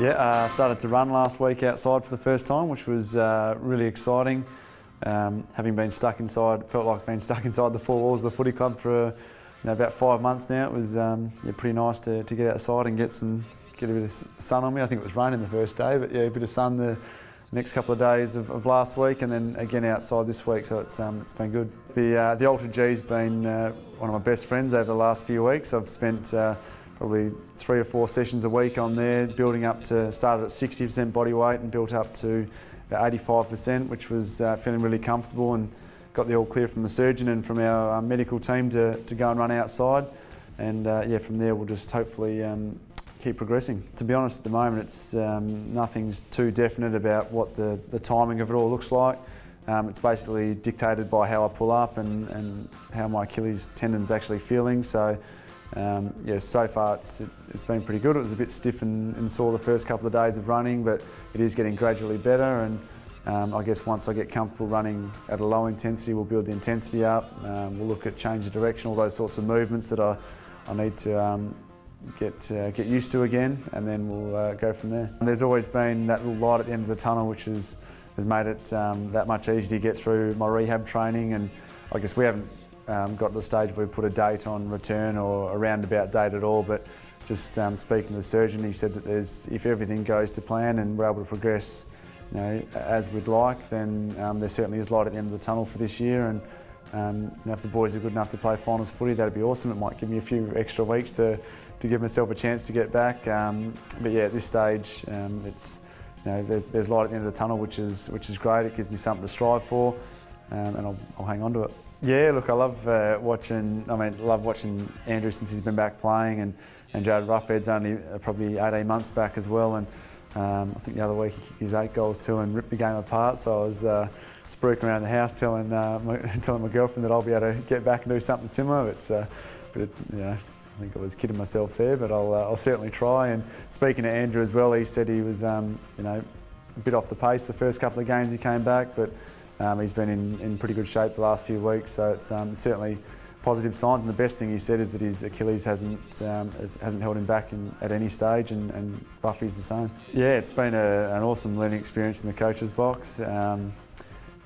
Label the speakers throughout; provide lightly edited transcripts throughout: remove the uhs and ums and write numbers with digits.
Speaker 1: Yeah, I started to run last week outside for the first time, which was really exciting. Having been stuck inside, felt like being stuck inside the four walls of the footy club for about 5 months now. It was pretty nice to get outside and get a bit of sun on me. I think it was raining the first day, but yeah, a bit of sun the next couple of days of last week, and then again outside this week. So it's been good. The Ultra G's been one of my best friends over the last few weeks. I've spent probably 3 or 4 sessions a week on there, building up to, started at 60% body weight and built up to about 85%, which was feeling really comfortable, and got the all clear from the surgeon and from our medical team to go and run outside. And yeah, from there we'll just hopefully keep progressing. To be honest, at the moment it's nothing's too definite about what the timing of it all looks like. It's basically dictated by how I pull up and how my Achilles tendon's actually feeling. So yeah, so far it's been pretty good. It was a bit stiff and sore the first couple of days of running, but it is getting gradually better, and I guess once I get comfortable running at a low intensity, we'll build the intensity up. We'll look at change of direction, all those sorts of movements that I need to get used to again, and then we'll go from there. There's always been that little light at the end of the tunnel, which has made it that much easier to get through my rehab training. And I guess we haven't got to the stage where we put a date on return or a roundabout date at all, but just speaking to the surgeon, he said that if everything goes to plan and we're able to progress as we'd like, then there certainly is light at the end of the tunnel for this year. And if the boys are good enough to play finals footy, that'd be awesome. It might give me a few extra weeks to give myself a chance to get back. But yeah, at this stage, it's there's light at the end of the tunnel, which is great. It gives me something to strive for, and I'll hang on to it. Yeah, look, I love watching Andrew since he's been back playing, and Jared Ruffhead's only probably 18 months back as well. And I think the other week he kicked his 8 goals too and ripped the game apart. So I was spruiking around the house telling my girlfriend that I'll be able to get back and do something similar. But I think I was kidding myself there, but I'll certainly try. And speaking to Andrew as well, he said he was a bit off the pace the first couple of games he came back, but he's been in pretty good shape the last few weeks. So it's certainly positive signs. And the best thing he said is that his Achilles hasn't held him back at any stage, and Ruffy's the same. Yeah, it's been an awesome learning experience in the coach's box.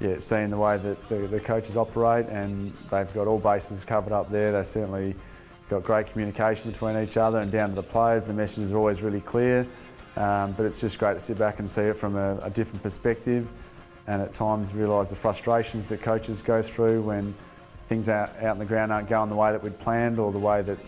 Speaker 1: Yeah, seeing the way that the coaches operate, and they've got all bases covered up there. They certainly got great communication between each other and down to the players. The messages are always really clear, but it's just great to sit back and see it from a different perspective, and at times realise the frustrations that coaches go through when things out in the ground aren't going the way that we'd planned, or the way that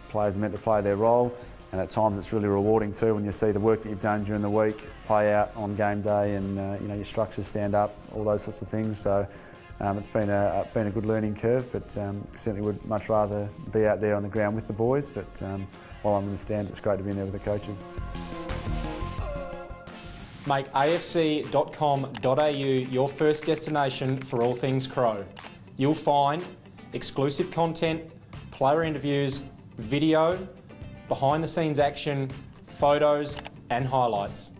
Speaker 1: players are meant to play their role. And at times it's really rewarding too when you see the work that you've done during the week play out on game day, and your structures stand up, all those sorts of things. So it's been a good learning curve, but certainly would much rather be out there on the ground with the boys. But while I'm in the stand, it's great to be in there with the coaches.
Speaker 2: Make afc.com.au your first destination for all things Crow. You'll find exclusive content, player interviews, video, behind the scenes action, photos and highlights.